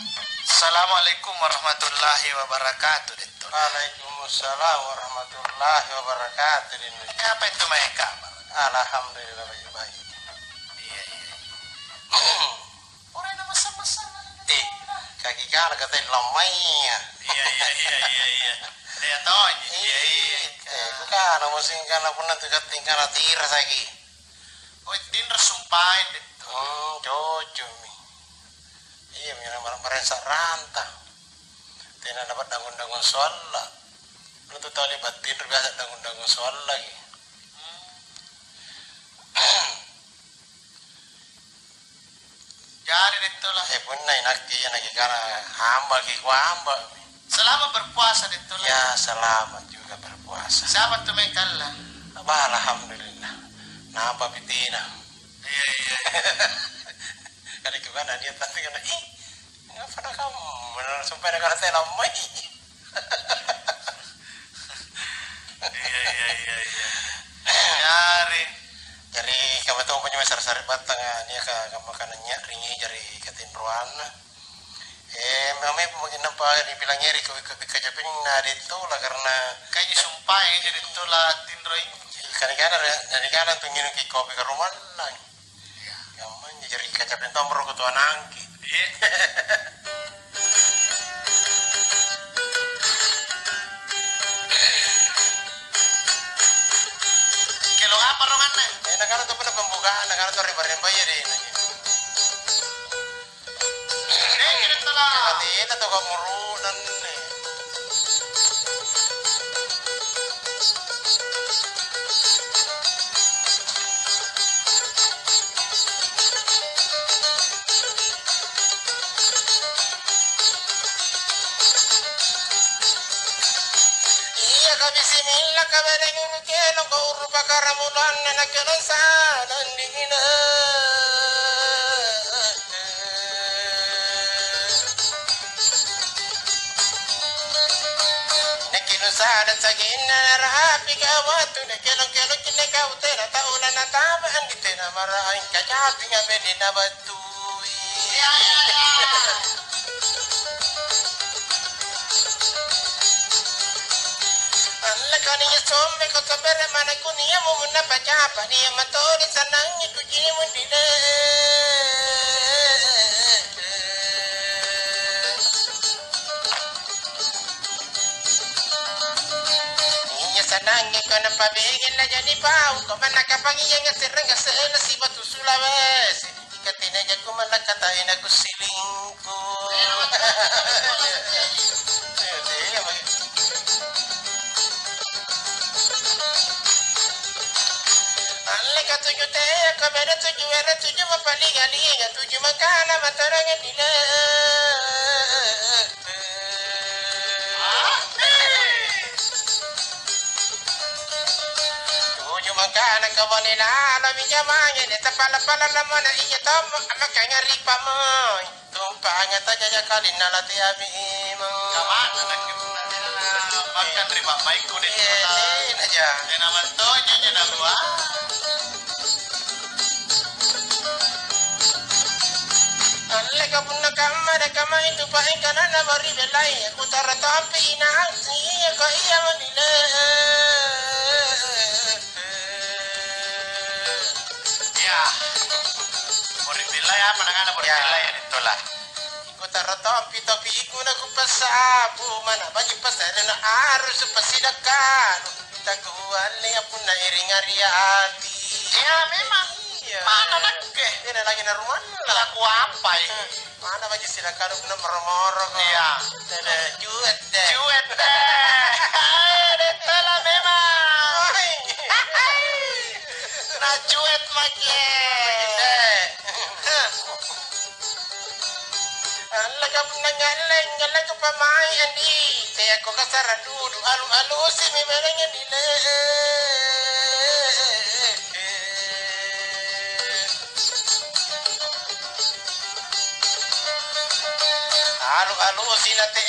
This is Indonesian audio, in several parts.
Assalamualaikum warahmatullahi wabarakatuh. Waalaikumsalam warahmatullahi wabarakatuh. Apa itu mereka? Alhamdulillah baik-baik. Iya. Orang nama sama-sama. Kaki kanan katain lamai ya. Iya. Saya tahu. Iya. Bukan, musim kan aku nanti kating kana tira lagi. Oh, tinra sumpahin itu. Jojo mi. Iya, merasa rantah. Tidak dapat dangun-dangun sholat. Lu tuh tahu libat tidur biasa dangun-dangun sholat lagi. Jadi itulah. Punna inaki lagi karena hamba hamba. Selama berpuasa itulah. Ya selamat juga berpuasa. Siapa tuh mekalla? Alhamdulillah. Napa pitina? Iya. Kali kemana dia tapi kena ngapa nak kamu? Benar sampai nak kata lamai. Iya. Jadi kamu tahu punya sar-sar batang dia kamu kanannya ringi jari katin ruana. Mami mungkin nampak dibilang nyeri kejapin nadi itu lah karena kayak sumpah jadi itulah tinroing. Dari kanan tuh nginum kopi ke rumah lah. Kamu jadi kejapin tombol ketua nangki. Iya. Kelo apa rongannya? Nakala tuh pada pembukaan, nakala tuh riba-riba ya deh. Itulah. Kita tuh kamu runan nih. Iya bismillah kabareng urukelo ko urupa karamulan na nagkanasanan dingina. Nakinusadan sa ginarahapi kawatu na kelong-kelong kinakaw tera taulan na tamaan di tera maraang kajapi nga bedi na batuwi. Kaniya sombe ko kabere mana kuniya mo muna pachapa niya matori sanang ikujini mo dile. Niya sanang ko na pabigil na dyan ipaw ko man nakapangiya nga sirang nga sa si Batu Sulawesi. Ikatinaya ko man nakatayo na gusiling ko. Tujuh teh, kamera tujuh era tujuh mapaligalinga tujuh makana matarangan nila. Tujuh makana kawanila alamin jamanya ni tapala-pala naman na iya tama makangaripa mo. Tumpang at aja kalin na lati mo. Kaman makan riba baik kulit. Aja. Yang nama tuh nyanyi dua. Lega punna kamera kama itu paling kanan na bari belai aku tara tapi ina iya ko iya manila. Ya. Bari belai apa nangana bari belai itulah. Iku tara tapi iku na kupasabu mana bagi pasada na arus pasidakan. Kita kuali apuna iring ariati. Ya memang. Mana nak ke? Ini lagi na rumah Laku apa ini? Mana bagi sidakan na meromoro ko. Iya. Juet deh. Cuet deh. Itulah memang. Nah cuet makin. Alaga nangalang ngalang ko pamayan di. Kaya ko kasaradudo alu-alu si mi merenya nila. Alu-alu si nate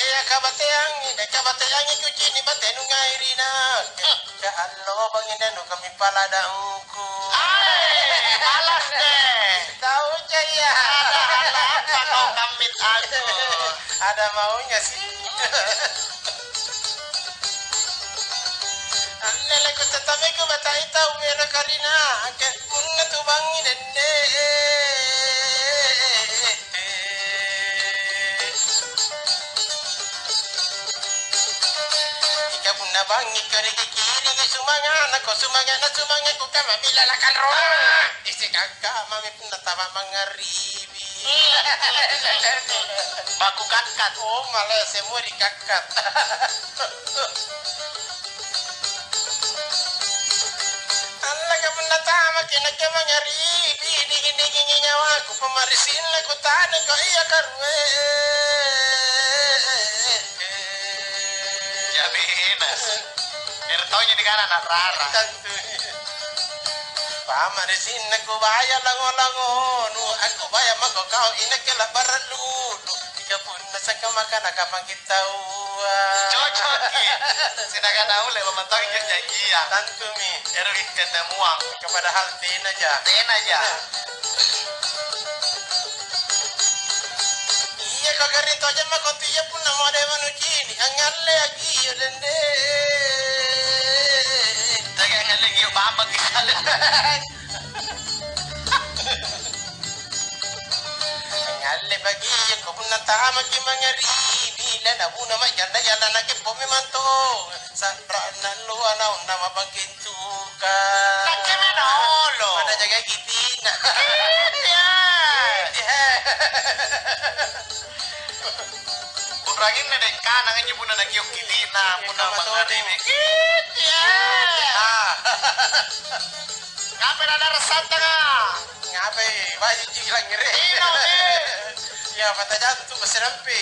kabateang ikuci ni batenu ngairina. Ya Allah bangina no kami paladangku. Balas deh. Tahu jaya. Ada apa kau pamit aku. Ada maunya sih. Lele ko tatabi ko batay tau mera karina ke punna tu bangi denne. Ika punna bangi kari kiri ke sumanga ko sumanga ko kama bilalakan ro. Isi kakak mami punna tama mangaribi. Baku kakat. Oh malah semua dikakat. Allah ka menatama kinaka mangaribi dingin nyawa ku pemarisin lagu tane ko iya karwe. Jabinas. Ertonya di kanan rara. Pamarisin aku baya lango nu aku baya mako kau inakela baraludu ika pun nasaka makan akapang kita Cocok ki. Sinaga na ule mamantang yang janjian. tantu mi Erwin kanda muang. kepada hal tin aja Aja. iya kau garito aja mako tiya pun namo ada manujini angalle agi yodende Dagang lagi babag ikala. ngalle bagi ko pun natama ki mangaribi lana buna majanda yala nake pomi manto sakra nalu ana unna mabangkintuka Nagkamanolo. mana jaga gitina Kurangin na deh kanang aja puna nagyok kilina. Puna mga rimi. Kape na narasan nga. ngabe baju jilang ngere ya mata jatuh beserampi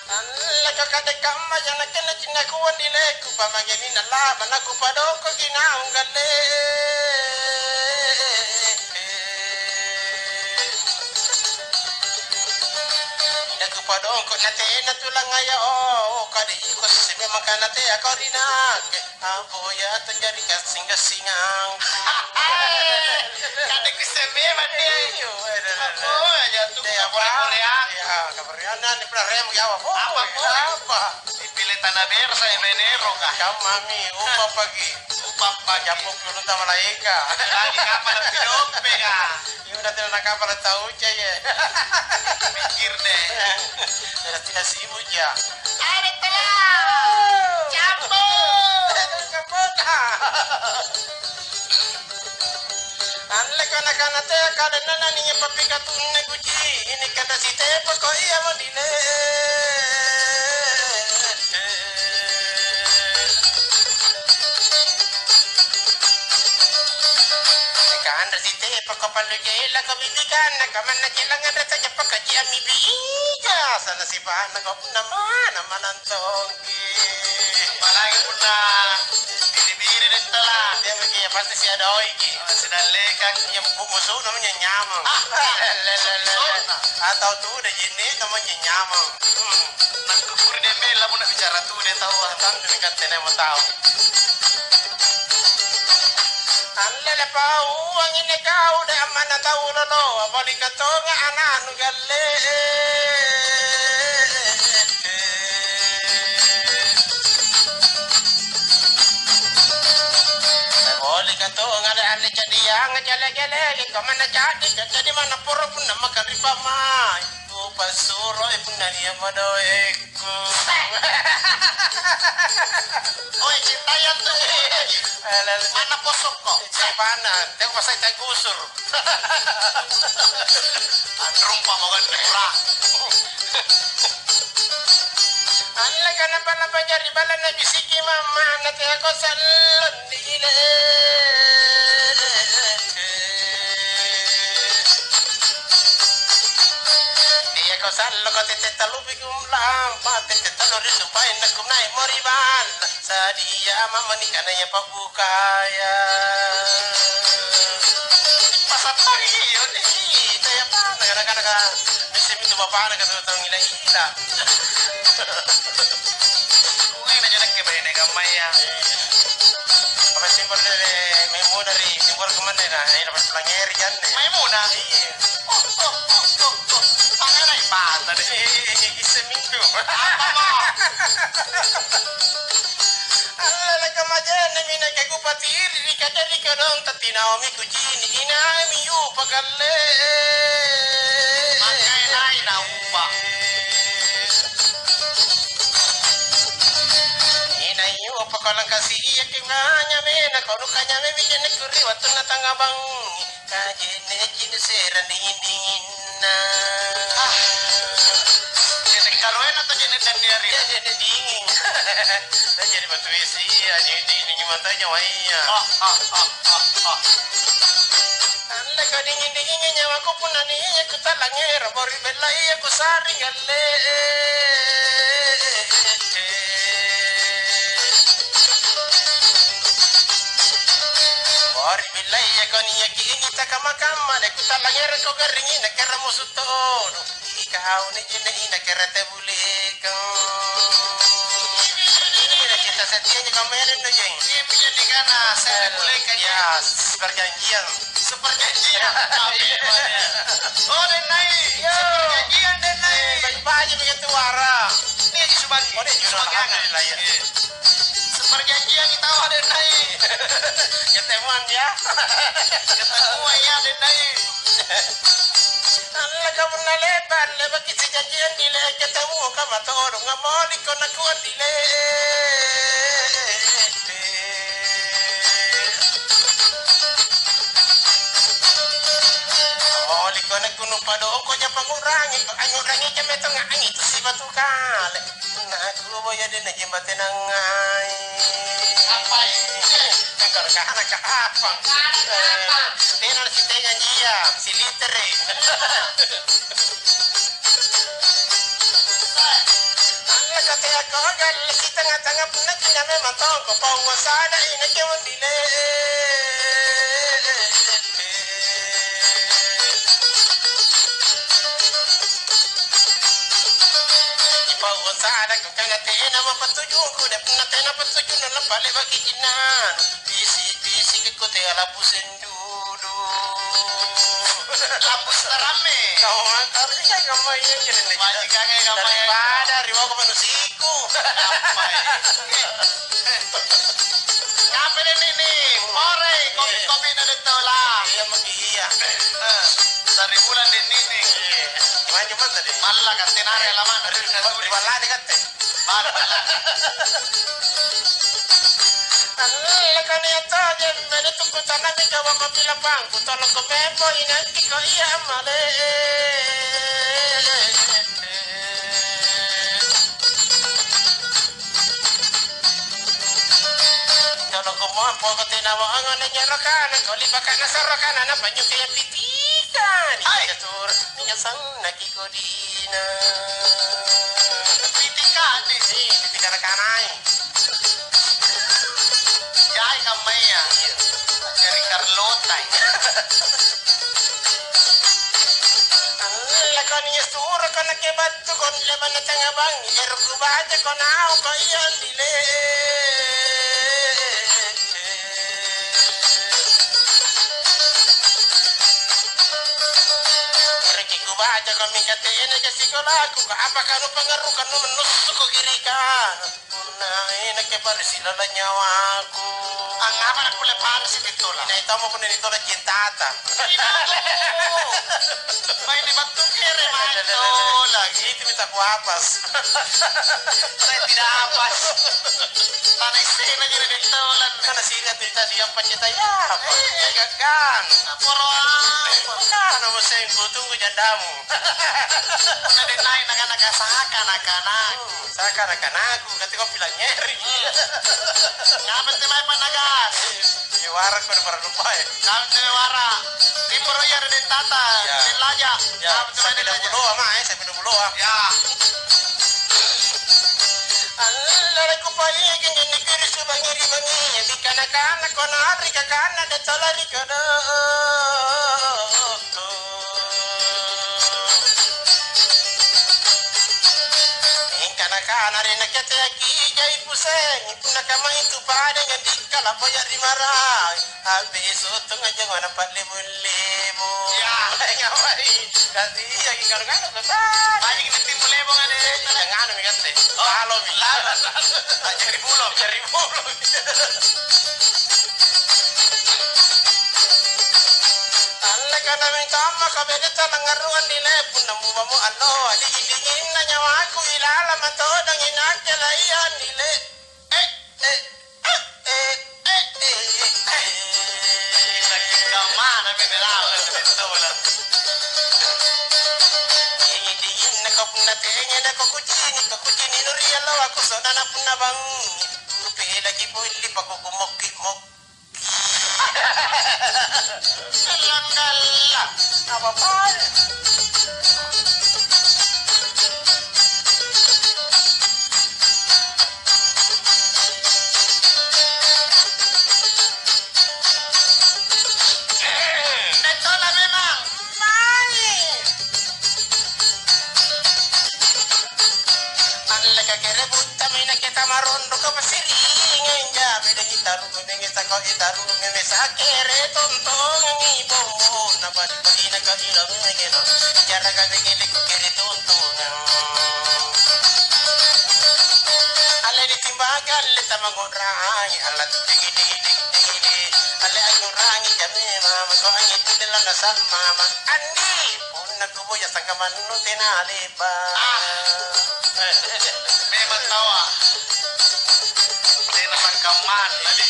Allah kakade kama jana kena cina kuwan dile ku pamageni nala mana ku padoko kina ungale ku padoko nate na tulang aya oh kade ko sebe makanate akorina abo ya tanjari kasing-kasingang Kadek kesebe mandi. Oh aja tuh Korea. ya kabariana ni pernah rem ya apa Apa? Dipilih tanah bersa yang benero kah? kamu mami upa pagi Upap pagi. japuk dulu sama malaika Lagi kapan ang pinope ka? ini udah tidak nak kapal tahu ya Pikir deh. sudah tidak sibuk ya Ada telah. Campur. Anle kana te kada nana ni papi katunne guji ini kada si te pako iya modine kan si te pako paluge la ko bidikan kaman na kilang ada saja pakaji ami bija sana si pana ko nama manantongki Palagi pun na biri-biri din telah. dia begini pasti si ada oiki Sinalekan. yang musuh namanya nyamang atau tuh udah jenis namanya nyamang Nagkukuri din Bella mo na bicara tuh dia tahu. kan demi katanya mau tahu Alla pau ang inikaw da mana tahu lolo abali katonga anak galle abali katonga da alle jadi yang jale-jale kamana jadi mana poro pun nama karipa mai tu pasuro pun dia madoeku Oh, cintayan tuh. Mana posok kok? Sapana, teo pasay tagusur. Androng pa mga nura. Alla ka na pala ba niya ribala na bisiki mama na te ako sa lundile. Di ako sa loko tete talubi kumlam pa tete taluri supay na kumnay moribal sa dia mama ni ka na niya pagbukaya. Pasatang yun. Ito ya pa naga bisa itu bapak na katutong ila-ila. Uy, na dyan nagkabay na gamay ya. Apa simbol dari memo dari simbol kemana nah ini dapat pelangir yan May muna. iya Apa mo? Alla kamajene mina ke gupatiri di kadari kadon tatinao mi kujini ina mi upagalle. Makai nai na upa. Ina yu upakalang kasi iya kinganya mena kono kanya me mi jene kuri watun na tangabang kajene jine sera dingin na. Jadi karuan atau jadi sendiri? Jadi dingin. Nah jadi batu besi ya jadi dingin matanya waya. Anda ka dingin dinginnya nyawa ko punani ya ku talangera mori bella ya ku saringalle. Mori bella ya koni ya kini takamaka le ku talangera ko garingi na kera musutodo. Ikaw ni jine ina kera tebulekang. Kita setianya kemarin tuh jeng. Ini menjadi karena saya boleh kayak Ya perjanjian. seperjanjian. Oh denai, Yo. seperjanjian denai. Baju-baju begitu wara. Ini cuma Oh dia juga alhamdulillah ya. seperjanjian kita ada denai. Ketemuan ya. Ketemu ya denai. Allah kamu naleban lebar kisi janjian dile ketemu kama toro ngamoli kona kuat dile. Oli kona kuno pado ko nya pangurangi ko angurangi nya metong angi tu si batu kale. Na aku boya de na jembate nangai. Apa ini? Kalau kahana ka apa? Dena si tenya dia si litere. Allah kata aku gal si tengah-tengah pun kena memang tahu ko penguasaan ini kewan dile. Penguasaan ko kena tena mapatujung ko de puna tena patujung na pale bagi kinan. Bisi ko te ala pusendudu. Lapus terame. Kau antar ni kan kamu yang jadi ni. Majikan kayak kamu yang- Daripada riwa ko manusiku. Apa ini? Ngapain ini nih? Ore, kopi-kopi na dito lah. Iya magia. Dari bulan ini nih. Cuma tadi. Malah kan tenare alaman. Di bala ni kate. Malah. Allah kan ya tajem mene tu ko tanah mi jawa ko pilapang ko tolong ko bebo inanti ko iya male. Tolong ko mo po ko tinawa ang ano nyarokan ko libakan na sarakan na panyo kaya pitikan. Ay tur niya sang nakikodina. Pitikan nih. Pitikan kanay. Jai kamay ya. Dari Carlota. Lakon niya sura ko nakibadto kon laban na tangabang ero ko baje ko nao ko iyan dile. Reki ko baje ko mikatena kasi ko laku ko apa kanu pangaru kanu menusuk ko girikan. Unain ke parisila la nyawaku. Ang apa nak boleh panas itu lah. Ina ito mo ko nito na cintata. Main di batu kere mato lagi. Itu minta kuapas. Saya tidak apa. Tanah istana jadi ditolan. Karena sila cerita dia penyita ya, gagan. Poro apa? Kan nomor sengku tunggu jandamu. Ada naik nak anak-anak. Saya kan aku, kata kau bilang nyeri. Ngapa temai panagas? Di warak kau udah lupa ya. Ngapa temai wara? Imporo ya ada tata. Ya. Laja. Ya, Ngapa temai saya laja? pindah pulau saya pindah pulau. Ya. Allah ko pa igin ni negeri subangiri mangi di kana ko na ari ka kana de talari ka do. Kana rin nakete aki jai puseng ipuna kama itu pada yang dikala boya rimara habe so tunga jangan dapat lemu Ya. ngawari kasi yang kan ko ta Banyak di tim lebo ngade. jangan mi kan tama kabedeta nangaruan nile punamu mamu ano dingin na nyawaku ilala mato dang inakyalayan nile Mana bebelaw ito wala. dingin na kapuna tenga na kukuchini nurialo aku soda na punabang rupi lagi puli pagugumok mok Langkala apa pal Etola memang main Anlaka kerebut tamina kita marondo ka pasiring enja beda gitaru bengi sako gitaru ngeme sakere tontong ngibo na badi badi na ka ina ngeno jara ka begele ku kere tontong alle di timbagal le tamangorai alla dingi alle angurangi jame mama ko angi tudela na sama andi punna ko boya sangaman no tenale ba Memang tawa. Dia sangkaman tadi.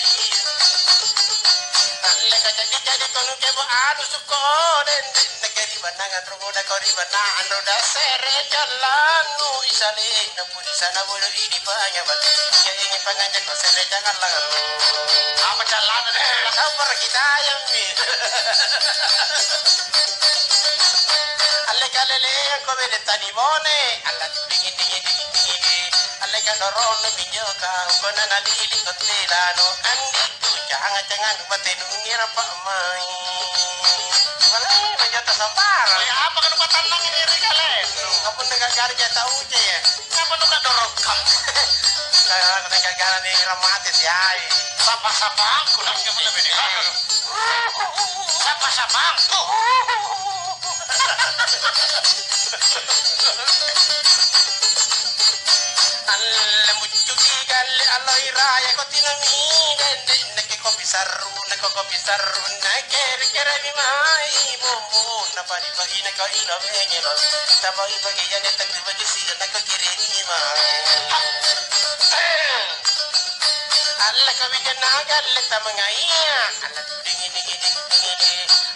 alle ka jadi kono ke bo adu suko den negeri banangan roda kori banan roda sere jalanu isale na puri sana bolo ini banyak bat ya ini pangajak ko sere jangan langan Apa jalan deh? sabar kita yang mi alle kalele ko bele tani bone alla dingi alle ka doron minyoka ko na nadili ko tilano andi tu jangan batenu ngira pa mai wala majata sampara Ya apa kan buat tenang ini kalian? kapun negara jata uje ya Kenapa lu gak dorokam? kalau negara ni ramate tiai Sapa angku nak kamu lebih di mana? Sapa angku. alle muccuki galle alloi raya ko tinami dende neke ko pisarru neke kere mi mai bomo na pari pari na ka ina bengelo tamai bagi ya ne tak bagi si na ko kire ni ma alla ka bi na galle tamangaiya alla dingi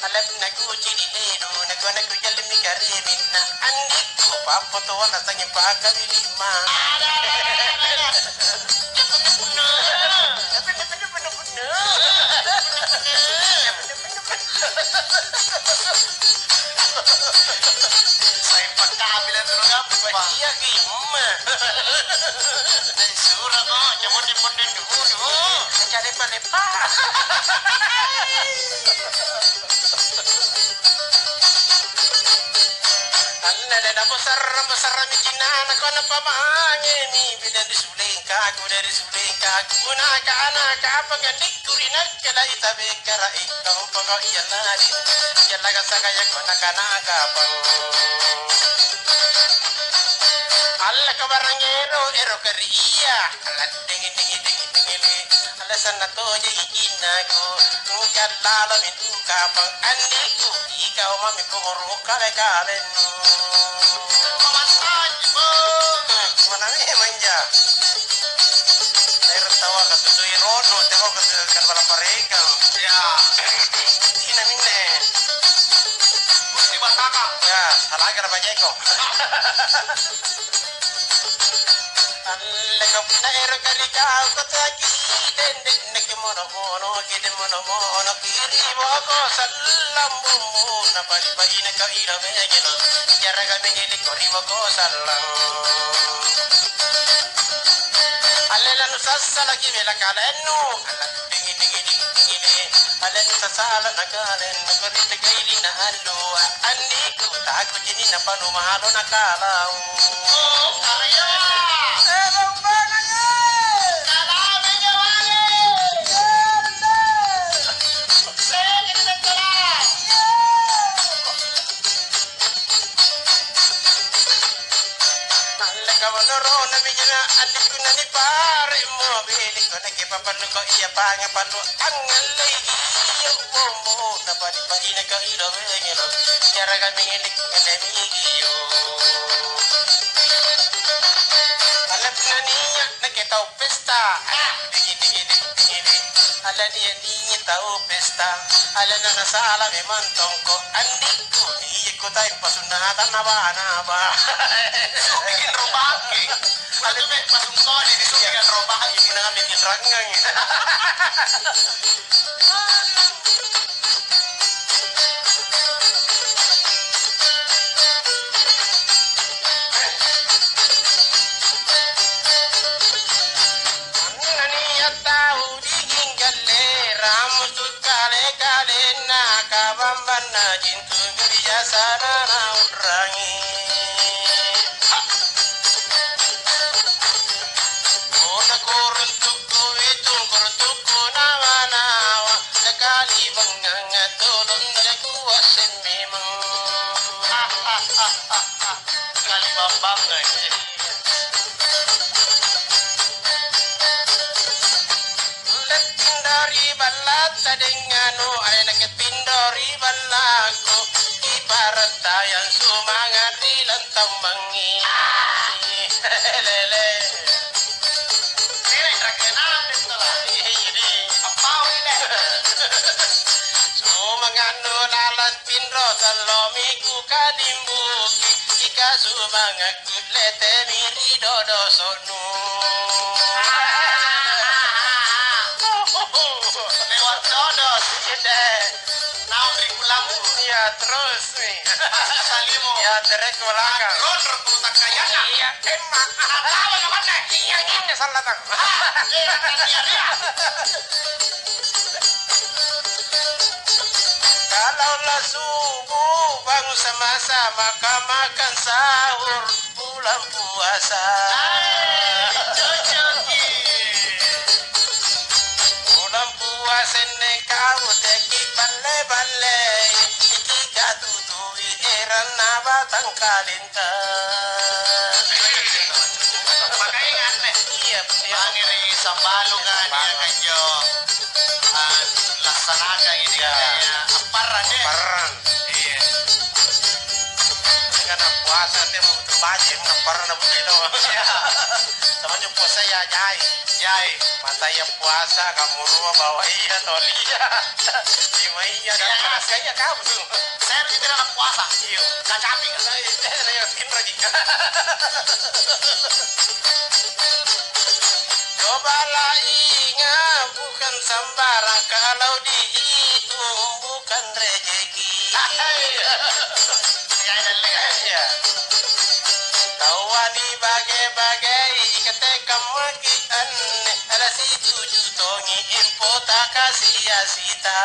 alla na ku chiri ledo na ko jalle mi kare minna andi ko papo to wana sangi pa ka lima Saya pagkabilan dulu apa pak? Iya gimana? Surah kok, nyemot-nyemotin dulu. Cari palepa. Anna na besar mikina na ko na pamange mi bidan disulingka aku dari sulingka kuna ka ana ka pagandik kurina kala itabe kara ikam poko iya nari jalla ga sagaya ko na kana ka pang alla ka barangero ero kariya alla dingi alla sanna to je ikina ko ngalla la mi tu ka pang andiku ika o mami ko ro kale kalen mana ni manja air tawa ka tu irono te ko kan bala paregal Ya, ina minne mesti bataka. ya salaga na banyeko alle ka puna ero karika ko taki dende nek mono kiri boko sallam bumu na bali bali na ka ira megelo jaraga megeli kori boko sallam alle la nusassala ki vela kalenu alla dingi alle nusasala na kalen ko rite gaili na allo andi ku ta ku jini na panu mahalo na kalau Oh, karya. kawanoro na mijana adikku nani pare mobil ko nake papanu ko iya panga panu angalai iyo mo na padi padi na ka ilo ngelo cara kami ini ngalemi iyo alat naninya nake tau pesta digi digi digi ala niya tau pesta ala na nasala memang tongko andikku iya ko tayo pasunatan na ba bikin robaki ada mek pasung kode di bikin robaki gimana bikin ranggang Dengano ay nakitindori balago ibarat tayang sumangat ilang tamangi lele terkenal itu lah ini apa ini sumangano lalat pindro salomiku kadimbuki ika sumangat kutlete miri dodo sonu ya terus nih salimu ya terek belakang roder tuh tak kayaknya iya emak apa namanya iya ini salah tak kalau lah subuh bangun sama-sama makan sahur bulan puasa bulan puasa nih kau teki balle batang kalinta makanya aneh iya pangiri sambalungan ya kanyo laksanakan ini katanya aparan ya aparan iya karena puasa dia mau betul bajim aparan apa itu namanya puasa ya jai mata ya puasa kamu rumah bawa iya tolia lima iya dan kayaknya kamu tuh saya itu dalam puasa iyo kacapi saya pinter juga cobalah ingat bukan sembarang kalau dihitung bukan rezeki ya tawani bagai-bagai ketekam magian ala si tujuh tongi info tak kasih asita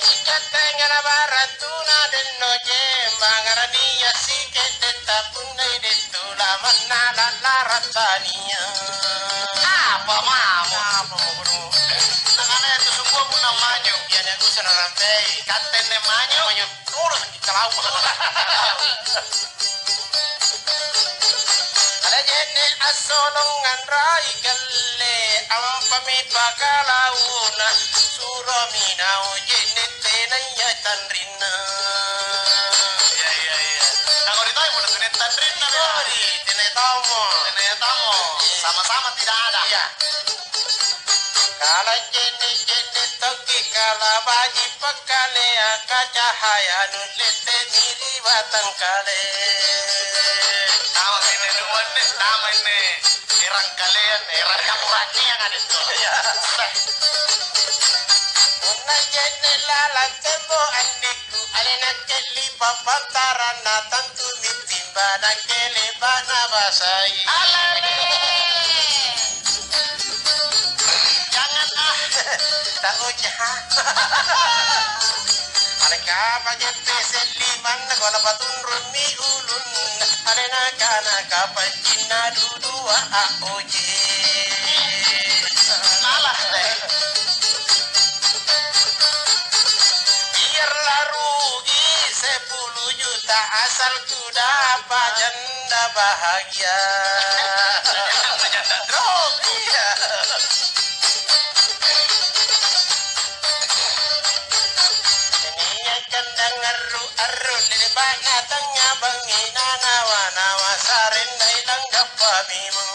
ikatengana baratuna den noje bangarania si keteta punai detula manala laratania apa mau tangannya itu sungguh pun manyo yang aku senarampai katene manyo turun kalau ada jene asolongan rai galle ampami pakalauna suramina jene tenanya tanrina ya kalau ditanya boleh tene tanrina hari tene tamu sama-sama tidak ada ya kalau jene toki kalau baji pakale akacahaya nulete miri batang kale tahu ini nuan nih nama ini erang kalian erang kapurani yang ada itu ya una jene lala tembo andiku alena keli papantaran natan tu mitimba dan kele bana basai tahu jahat alika pakai pesel liman kalau batun rumi ulun alena kana kapacina dudua aoje lalah deh biarlah asal ku dapat janda bahagia. Janda drop. Iya. Ini akan dengar di banyak tengah bangina nawa sarin hilang gapamimu.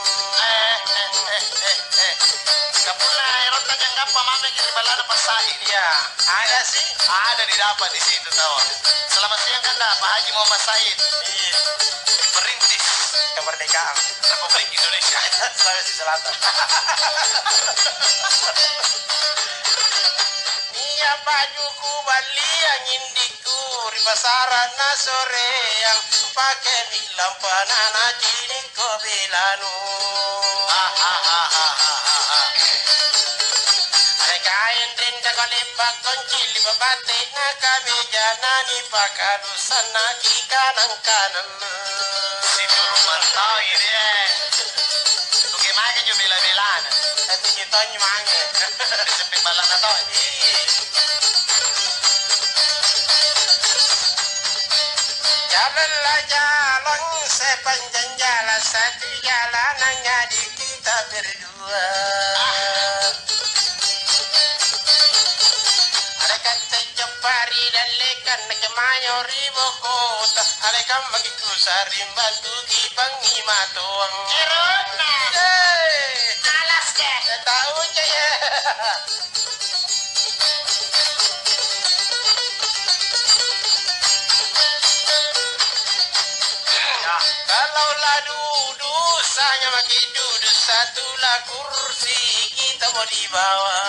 Kapula erotan yang gapa mame kiri balada pasahin. Ya, ada sih. Ada didapat di situ tahu. Selamat siang kan Pak Haji Muhammad Said. Perintis Kemerdekaan Republik Indonesia. Sulawesi Selatan. Nia bajuku bali angin diku di pasaran na sore yang pakai bilang panana jini ko bilanu. Ada kain rinda kolipak koncil babate na kabijana di pakadusan na kanan kanan. Si Durman tahu ini Tuki makin juga bila-bilaan. Nanti kita nyemange. Sempit balang na tahu. Jalanlah jalan sepanjang jalan satu jalan hanya di kita berdua. Ada kata jepari dan lekan kemayo ribu kota. Ada kam begitu sarim bantu kipang imatuang. Erona. Alas deh. Tahu je ya. Kalaulah duduk saya makin duduk satulah kursi kita mau dibawa.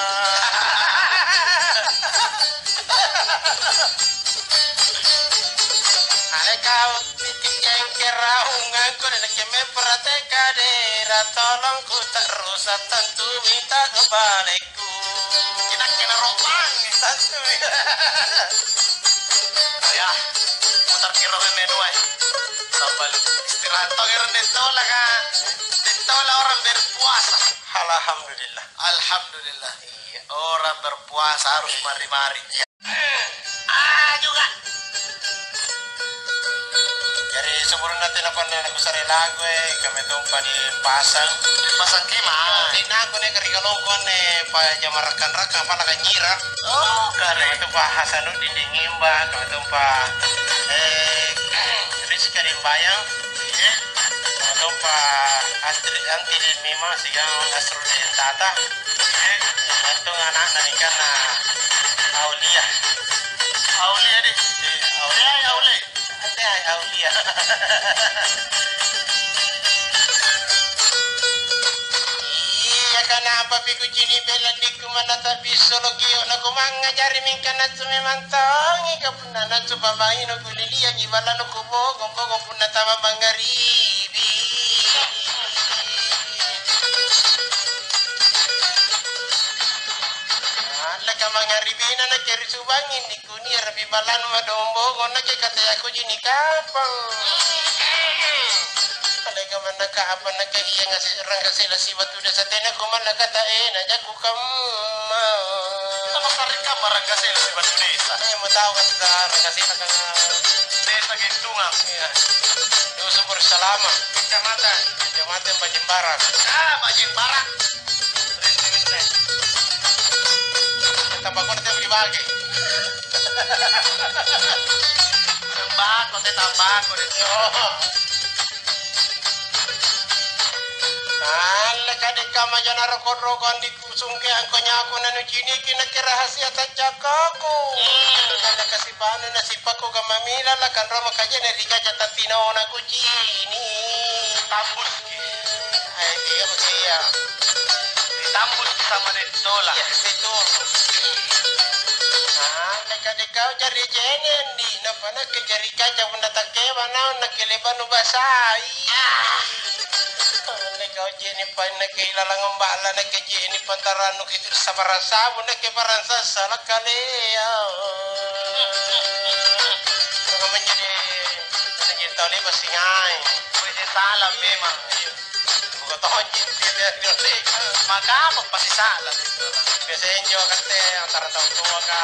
Ada kau titik yang keraung aku dan keme prateka daerah tolong ku terus tentu minta kebalikku. Kita kena rompang. Tentu. Ya, putar kira menu ay. Sabal istirahat toger detola ka. Detola orang berpuasa. Alhamdulillah. Alhamdulillah. Iya, orang berpuasa harus mari-mari. Juga. Jadi sebelum nanti apa aku sari lagu kami tumpah di pasang. Dipasang kemah. Tina aku nih kerja longkon pak jamar rekan apa lagi nyirak. Oh, Kami kare. tumpah Hasanuddin di Ngimba, kami tumpah Rizka di Bayang, kami tumpah Astrid Anti di Mima, sigang Asrudin Tata, itu anak dari karena Aulia. Aulia deh. Aulia, Aulia. Ada Aulia. Iya kenapa piku cini bela di kumana tapi solo kio na kumanga jari mingkana tsume mantangi kapuna na tsuba bayi no kulilia ngibala no kubogo mbogo puna tama mangaribi. Ala ka mangaribi na keri subangin di kuni rabi balan madombogo na ke kata aku jini kapang. Alaga man nagkaapa nagkahiya nga si rangga sila si Batuda sa tena kumala katain na jago kama. Nakasari ka marangga sila si Batudesa. Ay mo tao ka sa rangga sila ka nga. Desa Gintungan. Uso por salama. Kecamatan. Kecamatan Bajimbarak. Bajin Barak. Tambah ko na tayo dibagi. Tembako, tembako dito. Ala ka di ka majan rokon di kusung ke angko nyako na no chini kinakira rahasia tajakaku. Ala kasi paano na sipako ka mamila la kan roma ka jene di kaja tatino na kuchini. Tambus. Ay iya ko siya. Tambus sama Dentola. Ya betul. Ala ka di ka jari jene di na pana ke jari kaja bunda takewa na nakilebanu basai. Kau jeni pan na kilala ng bala na kay jeni pantaran no kitur sa barasabo na kay baransa sa lakalea. Mga man yun naging tao liba singay. Pwede salam memang. Buka tohon jini Maka magpasisalam. biasa enjo kate antara tao tua ka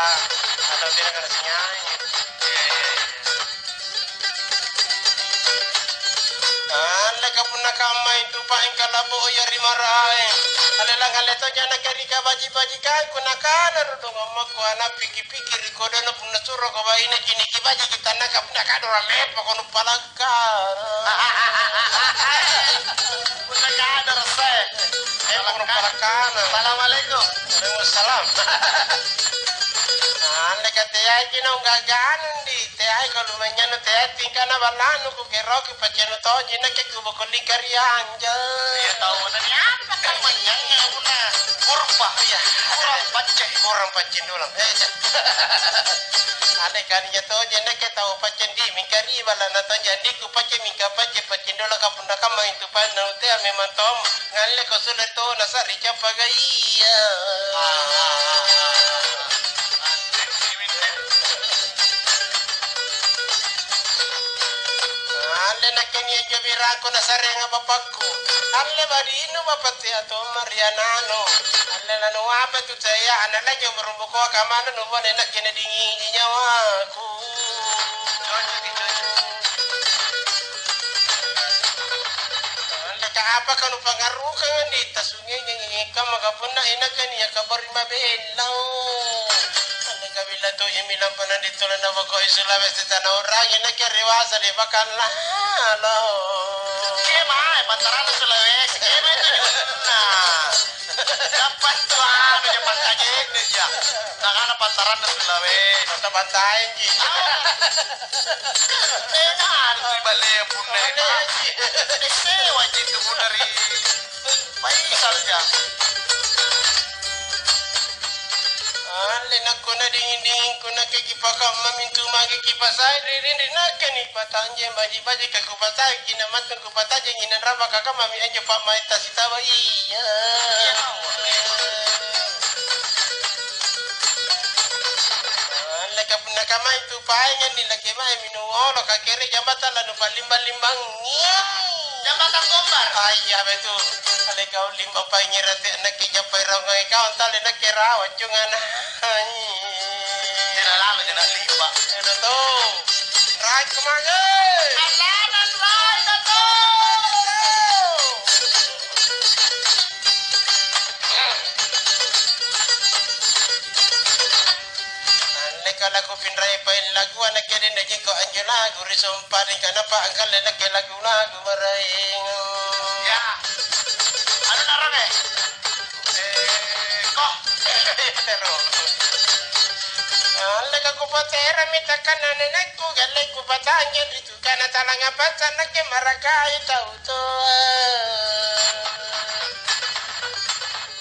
atau tidak ka singay. kapuna kama itu pa ingkalabo o yari marae. Alelang aleto jana kari ka baji kai kuna kana rudo ngamaku ana pikir kodo na puna suro ko baina kini kibaji kita na kapuna kadora lepo kono palakar. Puna kadar se. Kono palakar. Assalamualaikum. Waalaikumsalam. Ane kate ai kina ungaganun di te ai kalau menyano te ai tingkana balanu ku keroki paceno to jina ke ku bokoli kari anja. Ya tahu mana ni apa kan menyangnya una. Kurba ya. Kurang pacen dolang. Ane karinya to jina ke tahu pacen di mingkari balana to jadi ku pacen mingka pacen dolang kapunda kama itu panau te memang tom ngalle ko sulit to nasari capagai iya. Alle nakeni jobira ko na sarenga bapakku. Alle badino bapati ato Marianano. Alle lanu apa tu saya anala jo berumbuko kamana no bone nakene dingi di nyawaku. Alle ka apa kanu pangaruh kan di tasunge ngi kamagapuna inakani ya kabari mabelau. Kabila to imilang panan dito na nawako Sulawesi tanah orang ini kerewasa di bakal lalo. Kema, pantaran Sulawesi. Kema itu juga. Dapat tuh anu je pantai ini ya. Nakana pantaran Sulawesi. Kita bantain ji. Harus dibalik punne. Sewa jitu dari baik saja. Ale nakuna dingin kuna ke kipaka mamintu magi kipasai rin nakani patanje baji ke kupasai kina mat ke kupataje nginan raba kakak mami aja pak maita sitawa iya. Ale kapuna kama itu paengan di laki mai minu olo kakere jambatan lanu palimbang Jambatan Gombar. Ayah betul. Ale kau limba panyirate nak japai rongai kau antale nak kerawan jungan. Tidak lama dengan limba. Ada tu. Rai kemana? Alanan rai dato. Ale kalau aku pinrai pain lagu anak kene nak jengko Angela guri somparing kana pa angkal nak lagu maraing. Ya. Ano narang eh? Kok? Pero. Ale ka kupatera mitakan nanek ku gale ku patanya itu kana talanga patana ke marakai tau to.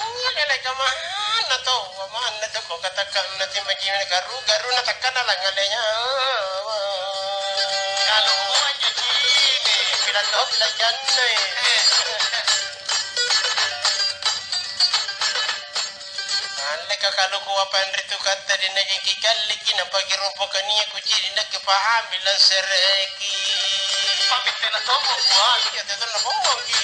Ngale ka mana to? Mana to kok katakan nanti majin garu na takana lang alenya. Kalau gua jadi Bilang to belajan nih. Ale ka kalau ku apan ritu kata di najiki kaliki na pagirumpo kaniya ku jiri na kepaham bilang sereki. pamit na to mo buwan. Iya teto na bombong ki.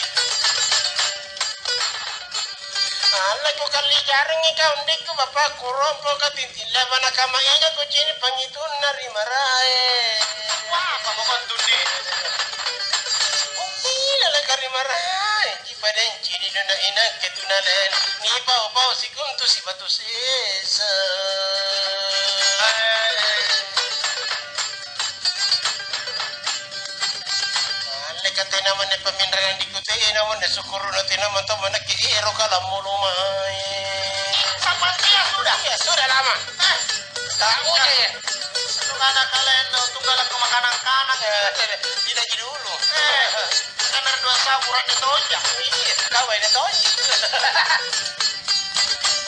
Ale ku kali jarang ikaw hindi ko bapak kurumpo ka tintila ba na kamaya ku jiri pangitun na rimarae. Wah, pamukon tundi. Lala karimarai jipaden ciri dona ina ketunalen ni pau si kuntu si batu sesa ale katena mane paminran dikute ina mane sukuru natina manto mana ki ero kala mulumai Sapatia sudah. ya sudah lama tahu je Tunggal kalian tunggal ke makanan kanan. tidak dulu Kanar dua saburan itu aja. iya kau ini toji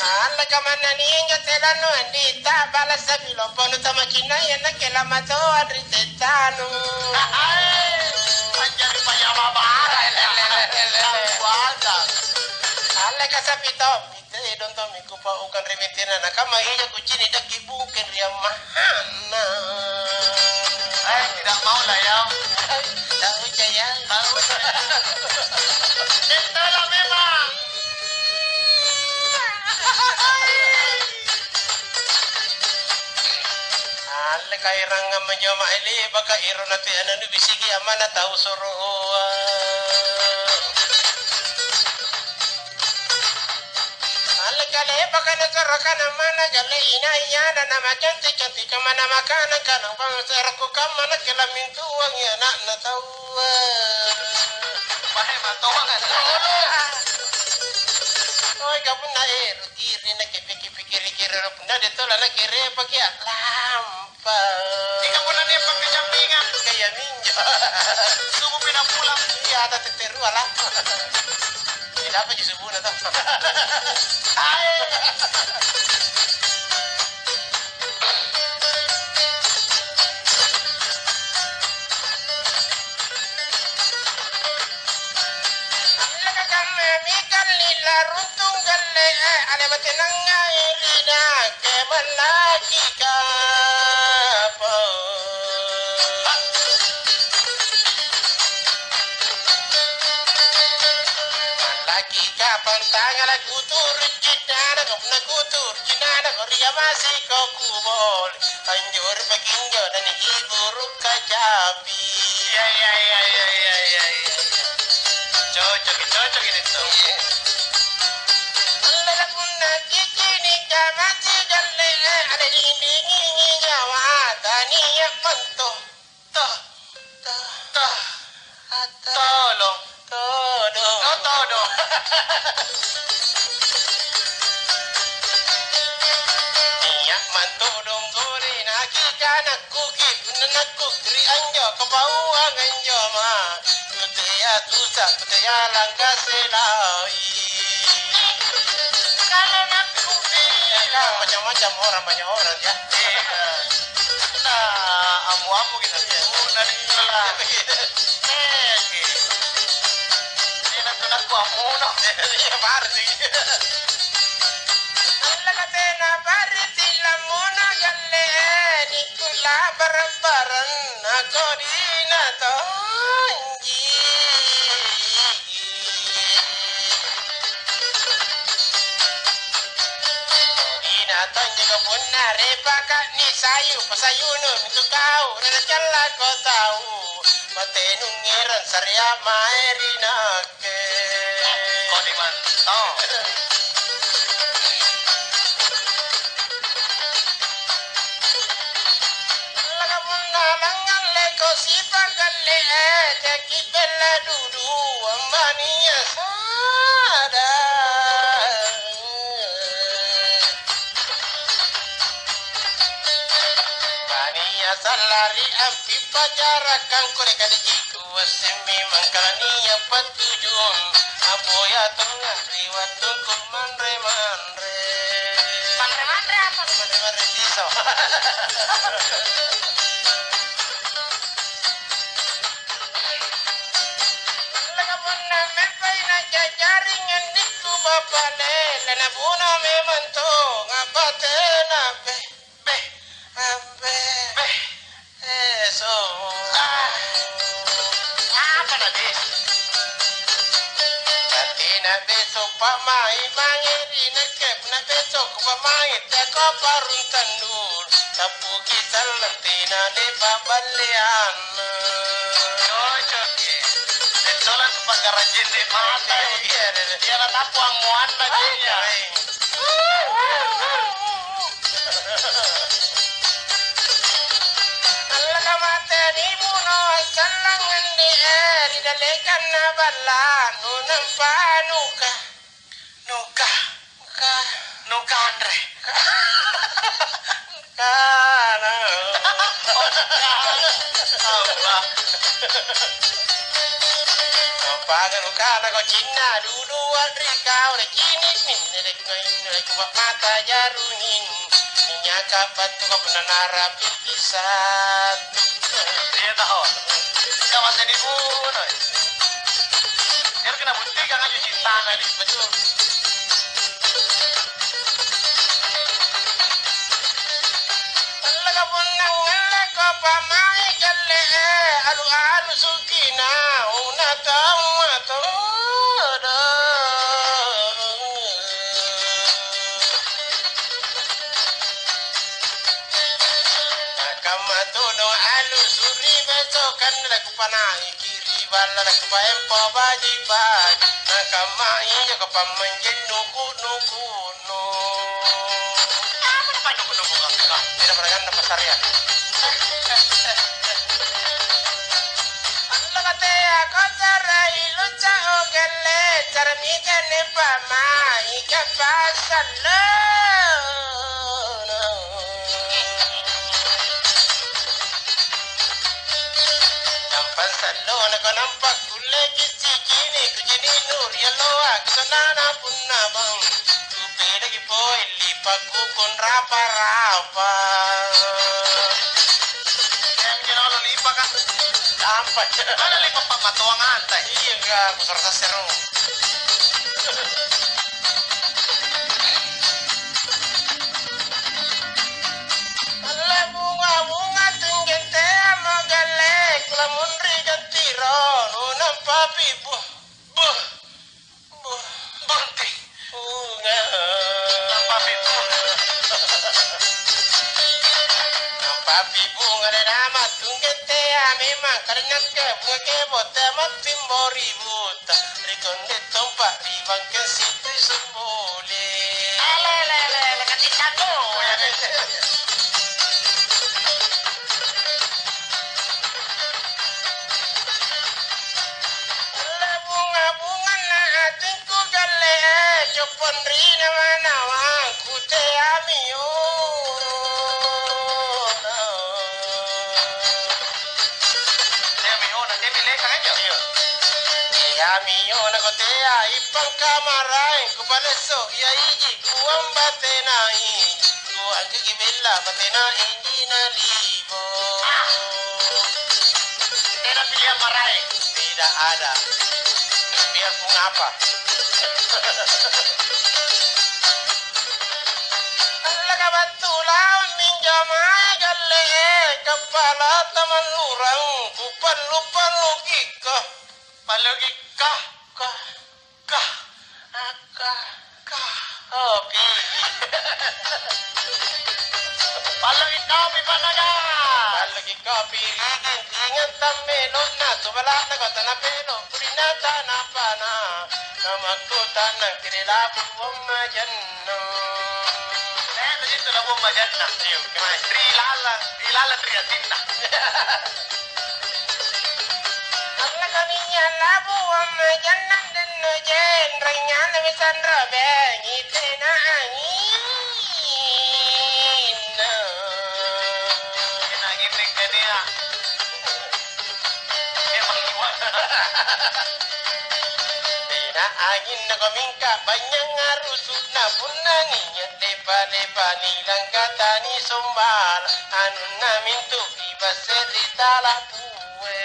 alla kamana nienga telano andita bala sabilo pono tamakina yana kela mato adritetano Panjang payama bara. Wada. alla kasapito mite donto mikupa ukan remetina na kama iya kucini dakibuken ria mahana Tidak mau lah ya. tahu jaya Tahu. Itulah memang. alle kairang menjoma ele baka iro nati ananu bisigi amana tahu suruh kale bakana sarakana mana gale ina iyana nama cantik kemana makanan kanang pangseraku kamana kelamin tuang ya nak na tawa Bahe matoang kan. Oi kamu na kiri na kiri punda detola na kiri pakai lampa. Ika pun na pakai sampingan. Kaya minyo. Subuh pinapulang. Iya ada teteru ala. Tidak apa subuh na to. Ay. Runtung galle ada batenanga irina ke malaki ka po malaki ka pantanga la kutur cinana ko ria masih ko kubol anjur pekinjo dan hiburu kajabi Ya. Cocok ini tuh. Tolong. Niyak mantodong gore naki kana kukip nanakku kri anjo kebauan anjo ma kuteya langga selai Kalau nak kupi. macam-macam banyak orang ya Nah, amu-amu kita dia. Nari lah. Ini nanti nak amu no. ya barsi Alakatena barsi lamuna galle nikula barbaran nakodina tonji Tanya ke punna repaka ni sayu pasayuno mintu kau nana jalla ko tahu matenu ngiran sarya maerina ke Kau di mana? laga punna langan le ko sipa galle jaki bella dudu ambaniya sada Salari ampi pajarakan kore kadijiku wasemi mangkaniya patujun aboya tengah riwatuku manre apa manre diso laga punna mepaina jajaringan niku bapale lana buna memanto ngabatena be so Apa tadi? Katina besok pamai mangeri nakep na besok pamai teko parun tandur sapu kisal tina de babalian Cocok ya. Soalnya sebagai rajin di mata. Dia nak tapu amuan bajunya. Dalekan na bala nunang panuka Nuka Andre. kana Allah. pagan kana ko cinna dulu adri kau re kini minne de koin ku mata jarunin nya kapat ko penanara pisat Dia tahu. Kamu masih di bunuh. Dia kena buktikan aja cinta tadi betul. laga punang ko pamai galle alu sukina una tamato kamatono alu suri besokan lagu panai kiri bala lagu paempo baji baj nakamai ko pamanjen nuku no Apa nunggu-nunggu kak? Tidak pernah kan pasar ya. Katea kotara iluca ogele carmija ne pama ika pasalo. Nampak salo nak nampak kule kisi kini kujini nur yalo aksana punna bang. Kupeda ki boy lipa kukun rapa rapa. Yang ginawa lipa ka? Sampai. Ano lipa pa matuang antay? Iya enggak, aku serta seru. Allah bunga-bunga tunggente amo galek, lamun riganti rono nampapi buh. Bunti. Bunga. Nampapi po. Nampapi bunga na nama tunggente memang karena ke bunga ke bote matimbori buta. Rikonde tompa ribang ke situ sembole. Lele, katisan mo. Bunga-bunga na ating ko gale Jopon rin naman awang kute amiyo Demi leka kan yun? amiyo na kote ipang kamaray Kupaleso ya iji kuwang bate na Kuwang kikibila bate na iji na libo Tena pilihan maray. Tidak ada biar pun apa Allah kabatulaw minjamay galle kepala taman lurang kupan lupa logika Palugi ka. opi Palugi ka, pipanaga. lagi kopi rigin tingan tamelo na subala na kota na pelo purina tanah pana namaku tanah kirilabu wamajanno Ito dito na mo majan na. Trilala, triatin na. Allah kaninya labu wamajanno dan nojen ranya na misan rabe ngitena angin Kinaginig ka niya. Emang iwan. Tina angin na kumingka banyak ngarusuk na punanginya lepa-lepa nilang kata ni sombal anu namin tu iba serita lah puwe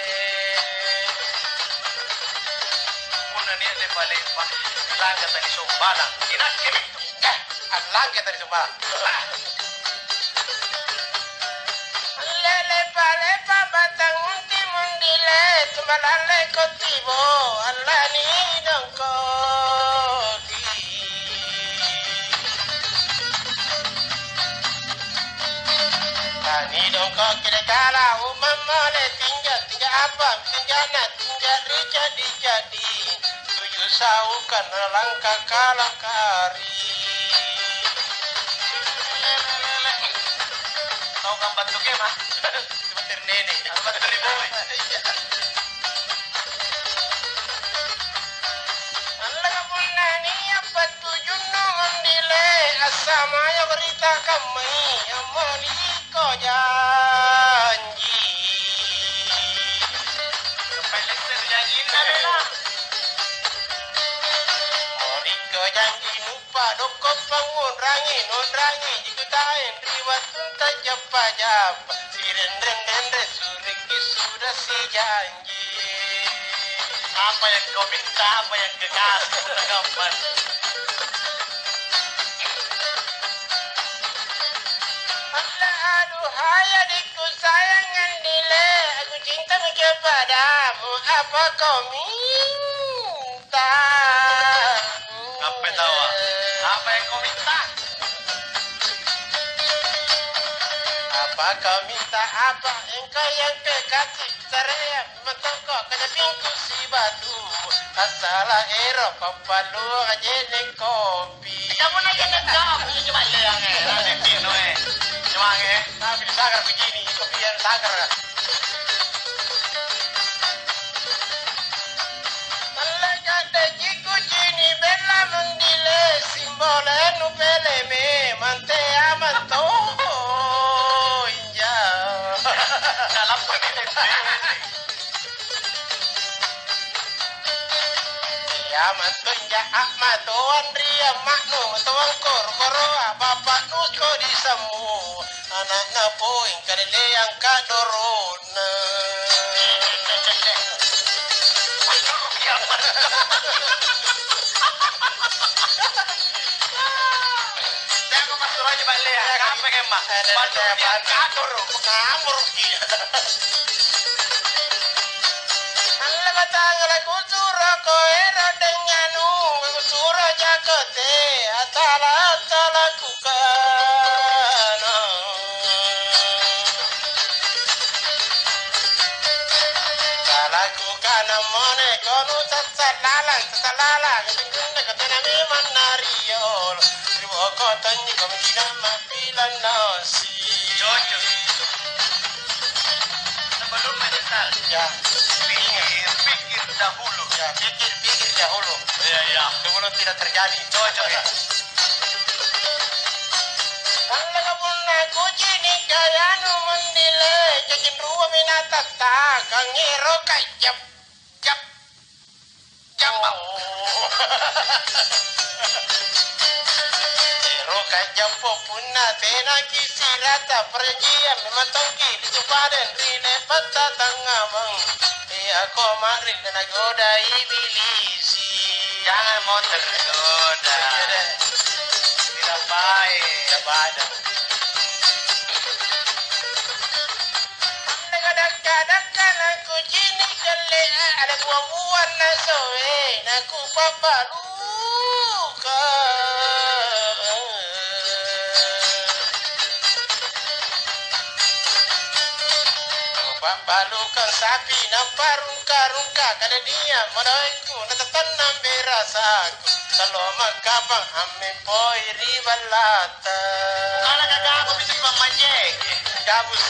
Una niya lepa-lepa. Langga tani sumbalang. Kinakimik to. alang kita di sombal lepa-lepa batang mundi-mundile tumbalale kotibo Allah ni dongkoki Tani dongkok kira kala umama le tinggal apa tinggal jadi tujuh saukan langkah kalah kari Tau kang bantuke mah. seperti nene Ang banturi boy. Allah punani apa tujuh nongon dile asama ya berita kami amali ko janji Kapay lester janji na nila. Moriko janji nupa doko pangun rangi non rangi jikutain riwat tunta japa japa siren den suriki sudah si janji Apa yang kau minta, apa yang kekasih na gambar. Allah aduhai adikku sayangan nile aku cinta kepadamu apa kau minta Apa tawa? Apa yang kau minta? apa kau minta apa engkau yang kekasih saya mentoko kena pingku si batu asala ero papalu aja kopi kamu nak jawab cuma yang nanti pino cuma tapi sagar begini biar sagar Malagada jiku jini bella mendile simbole nu pele me mante amanto inja dalam penelitian ya manto inja akmato andria maknu tuang koro apa nusko disamu anak ngapoin kalele yang kadorona Jangan masuk aja balik ya. Apa kemak? Masuk dia kadur, ngamur dia. Allah batangala kusura ko era denganu kusura jakote atala kukana Tala kukana mone konu tatsalala ketinggunde ketena mi manariol ribo kotanyi komina mapilan nasi Cocok. Sebelum menyesal, ya pikir dahulu. ya pikir dahulu Iya. sebelum tidak terjadi Cocok ya. Allah kabunna kujini kayanu mendile jakin ruwa minatata kangero kajap jap Jambang. Ero kajap punna tena kisirata pergian memantongki di Tupaden rine pata tangamang aku marin dan goda ibilisi Jangan mau tergoda. Tidak baik. tidak baik kadang-kadang aku jini kele ada buah-buahan na soe naku papaluka papalukan sapi nampak rungka-rungka kada dia modoiku natatanam berasaku kalau makabang amin poi ribalata Kalau kagak aku bisa memanjek. gabus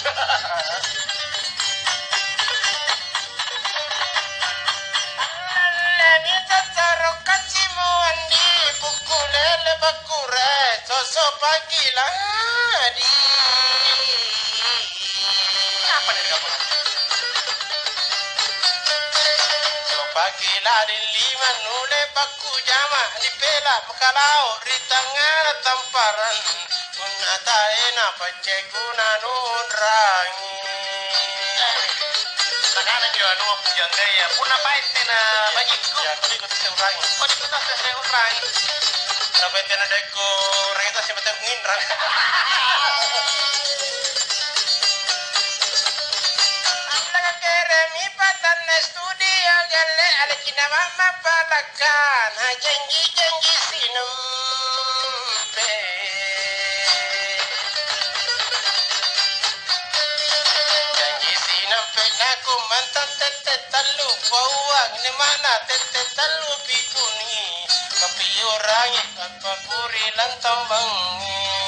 Lani tataro kacimu andi pukulele bakure soso pagi ladi Apa nih kamu? so pagi ladi lima nule baku jama di pela makalau ritangana tamparan kunata ena paceguna nunrangi Makanan juga anu yang gaya. Puna pahit na bagiku. ya kau ikut seurangi Oh, di kita saya urang. sampai tiada deko rengita si betul nginrang Ang keremi patan na studio gale alakina mama palakan ha janji sinumpe janji sinumpe naku mantan tete talu bawang ni mana tete talu pikuni kapi orangi kapapuri lantang bangi